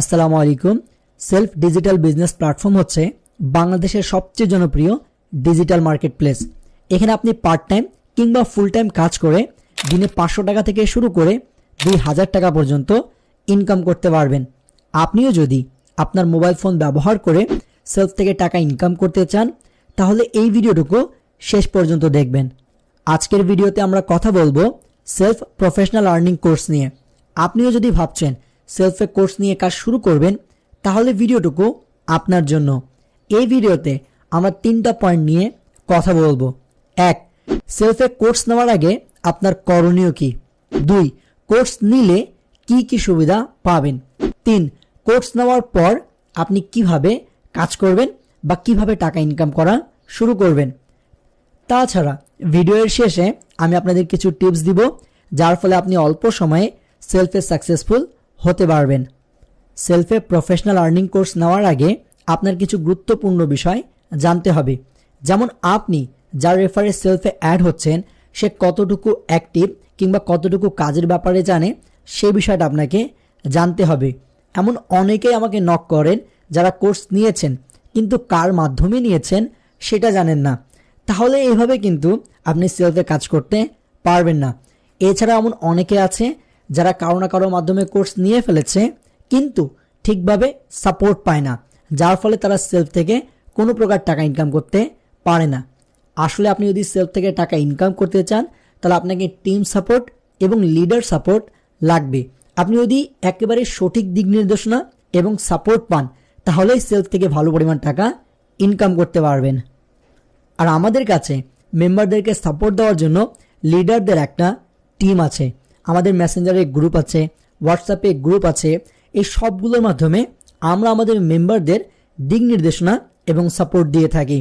আসসালামু আলাইকুম। Self digital business platform হচ্ছে বাংলাদেশের সবচেয়ে জনপ্রিয় ডিজিটাল মার্কেট প্লেস। এখানে আপনি পার্ট টাইম কিংবা ফুল টাইম কাজ করে দিনে 500 টাকা থেকে শুরু করে 2000 টাকা পর্যন্ত ইনকাম করতে পারবেন। আপনিও যদি আপনার মোবাইল ফোন ব্যবহার করে সেলফ থেকে টাকা ইনকাম করতে চান তাহলে এই ভিডিওটুকু শেষ পর্যন্ত দেখবেন। আজকের ভিডিওতে আমরা কথা বলবো সেলফ প্রফেশনাল আর্নিং কোর্স নিয়ে। আপনিও যদি ভাবছেন সেলফে কোর্স নিয়ে কাজ শুরু করবেন তাহলে ভিডিওটুকু আপনার জন্য। এই ভিডিওতে আমরা 3টা পয়েন্ট নিয়ে কথা বলবো। 1. সেলফে কোর্স নেওয়ার আগে আপনার করণীয় কি। 2. কোর্স নিলে কি কি সুবিধা পাবেন। 3. কোর্স নেওয়ার পর আপনি কিভাবে কাজ করবেন বা কিভাবে টাকা ইনকাম করা শুরু করবেন। তাছাড়া ভিডিওর শেষে আমি আপনাদের কিছু টিপস দিব যার ফলে আপনি অল্প সময়ে সেলফে সাকসেসফুল হতে পারবেন। সেলফে প্রফেশনাল আর্নিং কোর্স নেওয়ার আগে আপনার কিছু গুরুত্বপূর্ণ বিষয় জানতে হবে, যেমন আপনি যার রেফারে সেলফে অ্যাড হচ্ছেন সে কতটুকু অ্যাক্টিভ কিংবা কতটুকু কাজের ব্যাপারে জানে সেই বিষয়টা আপনাকে জানতে হবে। এমন অনেকেই আমাকে নক করেন যারা কোর্স নিয়েছেন কিন্তু কার মাধ্যমে নিয়েছেন সেটা জানেন না, তাহলে এইভাবে কিন্তু আপনি সেলফে কাজ করতে পারবেন না। এছাড়া এমন অনেকে আছে যারা কারো না কারো মাধ্যমে কোর্স নিয়ে ফেলেছে কিন্তু ঠিকভাবে সাপোর্ট পায় না, যার ফলে তারা সেলফ থেকে কোনো প্রকার টাকা ইনকাম করতে পারে না। আসলে আপনি যদি সেলফ থেকে টাকা ইনকাম করতে চান তাহলে আপনাকে টিম সাপোর্ট এবং লিডার সাপোর্ট লাগবে। আপনি যদি একেবারে সঠিক দিক নির্দেশনা এবং সাপোর্ট পান তাহলেই সেলফ থেকে ভালো পরিমাণ টাকা ইনকাম করতে পারবেন। আর আমাদের কাছে মেম্বারদেরকে সাপোর্ট দেওয়ার জন্য লিডারদের একটা টিম আছে, আমাদের মেসেঞ্জারে গ্রুপ আছে, হোয়াটসঅ্যাপে গ্রুপ আছে। এই সবগুলোর মাধ্যমে আমরা আমাদের মেম্বারদের দিক নির্দেশনা এবং সাপোর্ট দিয়ে থাকি।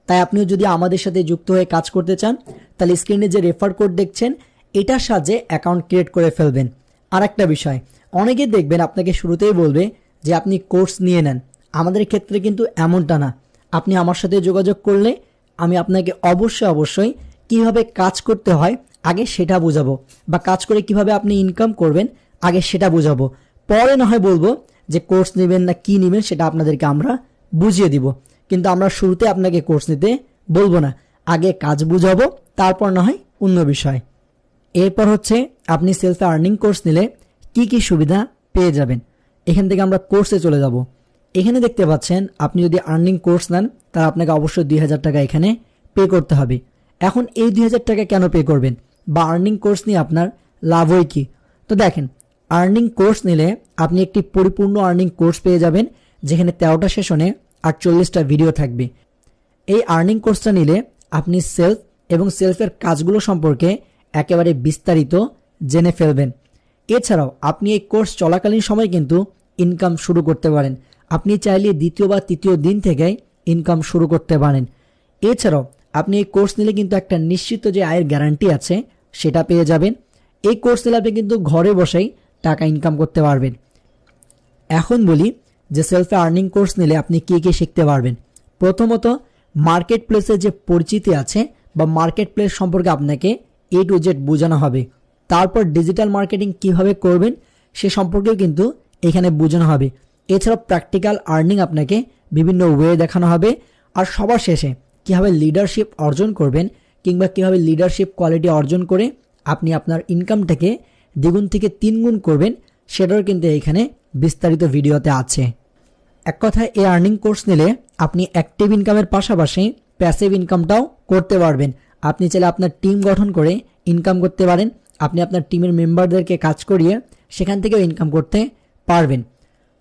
তাই আপনিও যদি আমাদের সাথে যুক্ত হয়ে কাজ করতে চান তাহলে স্ক্রিনে যে রেফার কোড দেখছেন এটার সাহায্যে অ্যাকাউন্ট ক্রিয়েট করে ফেলবেন। আর একটা বিষয়, অনেকে দেখবেন আপনাকে শুরুতেই বলবে যে আপনি কোর্স নিয়ে নেন। আমাদের ক্ষেত্রে কিন্তু এমনটা না। আপনি আমার সাথে যোগাযোগ করলে আমি আপনাকে অবশ্যই কিভাবে কাজ করতে হয় আগে সেটা বোঝাবো, বা কাজ করে কিভাবে আপনি ইনকাম করবেন আগে সেটা বোঝাবো। পরে না হয় বলবো যে কোর্স নেবেন না কি নেবেন সেটা আপনাদেরকে আমরা বুঝিয়ে দিব, কিন্তু আমরা শুরুতে আপনাকে কোর্স নিতে বলবো না। আগে কাজ বুঝাবো, তারপর না হয় অন্য বিষয়। এরপর হচ্ছে আপনি সেলফ আর্নিং কোর্স নিলে কি কি সুবিধা পেয়ে যাবেন। এখান থেকে আমরা কোর্সে চলে যাব। এখানে দেখতে পাচ্ছেন আপনি যদি আর্নিং কোর্স নেন তাহলে আপনাকে অবশ্যই 2000 টাকা এখানে পে করতে হবে। এখন এই 2000 টাকা কেন পে করবেন বা আর্নিং কোর্স নিয়ে আপনার লাভই কি। তো দেখেন, আর্নিং কোর্স নিলে আপনি একটি পরিপূর্ণ আর্নিং কোর্স পেয়ে যাবেন যেখানে 13টা সেশনে 48টা ভিডিও থাকবে। এই আর্নিং কোর্সটা নিলে আপনি সেলফ এবং সেলফের কাজগুলো সম্পর্কে একেবারে বিস্তারিত জেনে ফেলবেন। এছাড়াও আপনি এই কোর্স চলাকালীন সময় কিন্তু ইনকাম শুরু করতে পারেন। আপনি চাইলে দ্বিতীয় বা তৃতীয় দিন থেকেই ইনকাম শুরু করতে পারেন। এছাড়াও আপনি এই কোর্স নিলে কিন্তু একটা নিশ্চিত যে আয়ের গ্যারান্টি আছে সেটা পেয়ে যাবেন। এই কোর্স নিলে আপনি কিন্তু ঘরে বসেই টাকা ইনকাম করতে পারবেন। এখন বলি যে সেলফে আর্নিং কোর্স নিলে আপনি কি কি শিখতে পারবেন। প্রথমত, মার্কেট প্লেসের যে পরিচিতি আছে বা মার্কেট প্লেস সম্পর্কে আপনাকে A to Z বোঝানো হবে। তারপর ডিজিটাল মার্কেটিং কিভাবে করবেন সে সম্পর্কেও কিন্তু এখানে বোঝানো হবে। এছাড়াও প্র্যাকটিক্যাল আর্নিং আপনাকে বিভিন্ন ওয়ে দেখানো হবে। আর সবার শেষে কীভাবে লিডারশিপ অর্জন করবেন কিংবা কীভাবে লিডারশিপ কোয়ালিটি অর্জন করে আপনি আপনার ইনকামটাকে দ্বিগুণ থেকে 3 গুণ করবেন সেটাও কিন্তু এখানে বিস্তারিত ভিডিওতে আছে। এক কথায় এই আর্নিং কোর্স নিলে আপনি অ্যাক্টিভ ইনকামের পাশাপাশি প্যাসিভ ইনকামটাও করতে পারবেন। আপনি চাইলে আপনার টিম গঠন করে ইনকাম করতে পারেন। আপনি আপনার টিমের মেম্বারদেরকে কাজ করিয়ে সেখান থেকেও ইনকাম করতে পারবেন।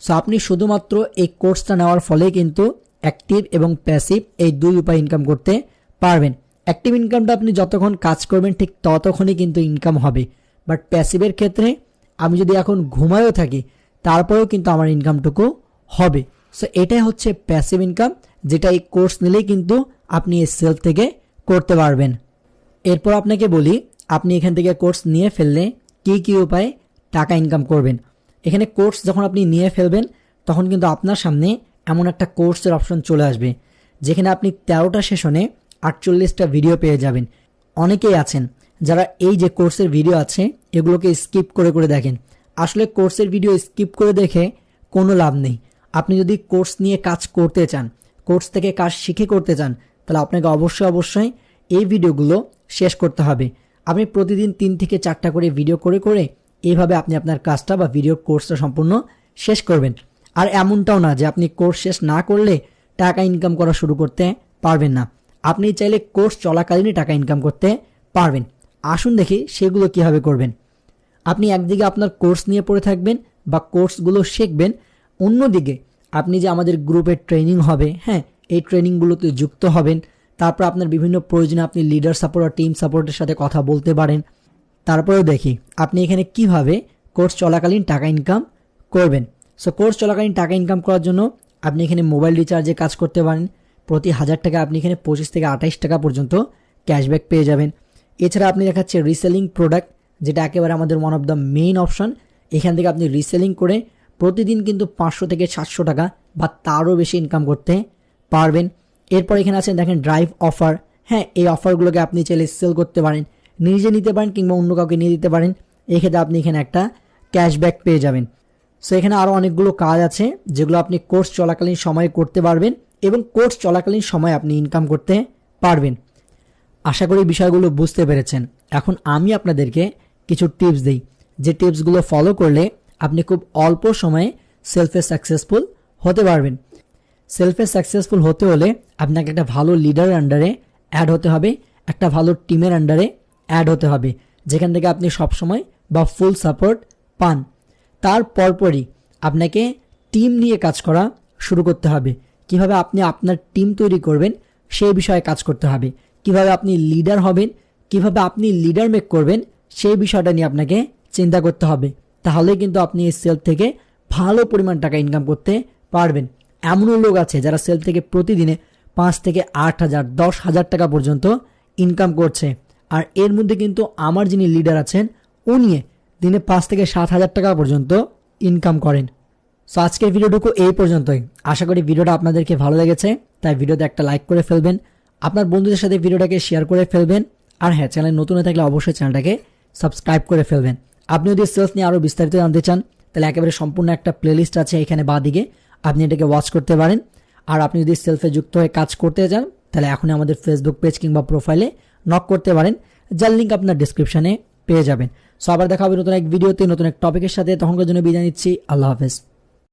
সো আপনি শুধুমাত্র এই কোর্সটা নেওয়ার ফলে কিন্তু অ্যাক্টিভ এবং প্যাসিভ এই দুই উপায় ইনকাম করতে পারবেন। অ্যাক্টিভ ইনকামটা আপনি যতক্ষণ কাজ করবেন ঠিক ততক্ষণই কিন্তু ইনকাম হবে, বাট প্যাসিভের ক্ষেত্রে আমি যদি এখন ঘুমায়ও থাকি তারপরেও কিন্তু আমার ইনকামটুকু হবে। সো এটাই হচ্ছে প্যাসিভ ইনকাম, যেটা এই কোর্স নিলেই কিন্তু আপনি এই সেলফ থেকে করতে পারবেন। এরপর আপনাকে বলি আপনি এখান থেকে কোর্স নিয়ে ফেললে কি কি উপায়ে টাকা ইনকাম করবেন। এখানে কোর্স যখন আপনি নিয়ে ফেলবেন তখন কিন্তু আপনার সামনে এমন একটা কোর্সের অপশন চলে আসবে যেখানে আপনি 13টা সেশনে 48টা ভিডিও পেয়ে যাবেন। অনেকেই আছেন যারা এই যে কোর্সের ভিডিও আছে এগুলোকে স্কিপ করে দেখেন। আসলে কোর্সের ভিডিও স্কিপ করে দেখে কোনো লাভ নেই। আপনি যদি কোর্স নিয়ে কাজ করতে চান, কোর্স থেকে কাজ শিখে করতে চান, তাহলে আপনাকে অবশ্যই এই ভিডিওগুলো শেষ করতে হবে। আপনি প্রতিদিন 3 থেকে 4টা করে ভিডিও করে করে এইভাবে আপনি আপনার কাজটা বা ভিডিওর কোর্সটা সম্পূর্ণ শেষ করবেন। আর এমনটাও না যে আপনি কোর্স শেষ না করলে টাকা ইনকাম করা শুরু করতে পারবেন না। আপনি চাইলে কোর্স চলাকালীনই টাকা ইনকাম করতে পারবেন। আসুন দেখি সেগুলো কিভাবে করবেন। আপনি একদিকে আপনার কোর্স নিয়ে পড়ে থাকবেন বা কোর্সগুলো শিখবেন, অন্যদিকে আপনি যে আমাদের গ্রুপের ট্রেনিং হবে, হ্যাঁ, এই ট্রেনিংগুলোতে যুক্ত হবেন। তারপর আপনার বিভিন্ন প্রয়োজনে আপনি লিডার সাপোর্ট আর টিম সাপোর্টের সাথে কথা বলতে পারেন। তারপরেও দেখি আপনি এখানে কিভাবে কোর্স চলাকালীন টাকা ইনকাম করবেন। সো কোর্স চলাকালীন টাকা ইনকাম করার জন্য আপনি এখানে মোবাইল রিচার্জে কাজ করতে পারেন। প্রতি 1000 টাকা আপনি এখানে 25 থেকে 28 টাকা পর্যন্ত ক্যাশব্যাক পেয়ে যাবেন। এছাড়া আপনি দেখাচ্ছে রিসেলিং প্রোডাক্ট, যেটা একেবারে আমাদের one of the main option. এখান থেকে আপনি রিসেলিং করে প্রতিদিন কিন্তু 500 থেকে 700 টাকা বা তারও বেশি ইনকাম করতে পারবেন। এরপর এখানে আছেন দেখেন ড্রাইভ অফার। হ্যাঁ, এই অফারগুলোকে আপনি চাইলে সেল করতে পারেন, নিজে নিতে পারেন কিংবা অন্য কাউকে নিয়ে দিতে পারেন। এক্ষেত্রে আপনি এখানে একটা ক্যাশব্যাক পেয়ে যাবেন। সো এখানে আরও অনেকগুলো কাজ আছে যেগুলো আপনি কোর্স চলাকালীন সময়ে করতে পারবেন এবং কোর্স চলাকালীন সময়ে আপনি ইনকাম করতে পারবেন। আশা করি বিষয়গুলো বুঝতে পেরেছেন। এখন আমি আপনাদেরকে কিছু টিপস দিই, যে টিপসগুলো ফলো করলে আপনি খুব অল্প সময়ে সেলফে সাকসেসফুল হতে পারবেন। সেলফে সাকসেসফুল হতে হলে আপনাকে একটা ভালো লিডারের আন্ডারে অ্যাড হতে হবে, একটা ভালো টিমের আন্ডারে অ্যাড হতে হবে, যেখান থেকে আপনি সবসময় বা ফুল সাপোর্ট পান। তার পরপরই আপনাকে টিম নিয়ে কাজ করা শুরু করতে হবে। কিভাবে আপনি আপনার টিম তৈরি করবেন সেই বিষয়ে কাজ করতে হবে। কিভাবে আপনি লিডার হবেন, কিভাবে আপনি লিডার মেক করবেন সেই বিষয়টা নিয়ে আপনাকে চিন্তা করতে হবে। তাহলে কিন্তু আপনি এই সেলফ থেকে ভালো পরিমাণ টাকা ইনকাম করতে পারবেন। এমনও লোক আছে যারা সেলফ থেকে প্রতিদিনে 5 থেকে 8,000 10,000 টাকা পর্যন্ত ইনকাম করছে। আর এর মধ্যে কিন্তু আমার যিনি লিডার আছেন উনি দিনে 5 থেকে 7,000 টাকা পর্যন্ত ইনকাম করেন। সো আজকের ভিডিওটুকু এই পর্যন্তই। আশা করি ভিডিওটা আপনাদেরকে ভালো লেগেছে, তাই ভিডিওতে একটা লাইক করে ফেলবেন, আপনার বন্ধুদের সাথে ভিডিওটাকে শেয়ার করে ফেলবেন। আর হ্যাঁ, চ্যানেল নতুন হয়ে থাকলে অবশ্যই চ্যানেলটাকে সাবস্ক্রাইব করে ফেলবেন। আপনি যদি সেলস নিয়ে আরও বিস্তারিত জানতে চান তাহলে একেবারে সম্পূর্ণ একটা প্লেলিস্ট আছে এখানে বাঁদিকে, আপনি এটাকে ওয়াচ করতে পারেন। আর আপনি যদি সেলফে যুক্ত হয়ে কাজ করতে চান তাহলে এখনই আমাদের ফেসবুক পেজ কিংবা প্রোফাইলে নক করতে পারেন, যার লিঙ্ক আপনার ডিসক্রিপশনে পেয়ে যাবেন। সো আবার দেখা হবে নতুন এক ভিডিওতে নতুন এক টপিকের সাথে। তখনকার জন্য বিদায় নিচ্ছি। আল্লাহ হাফেজ।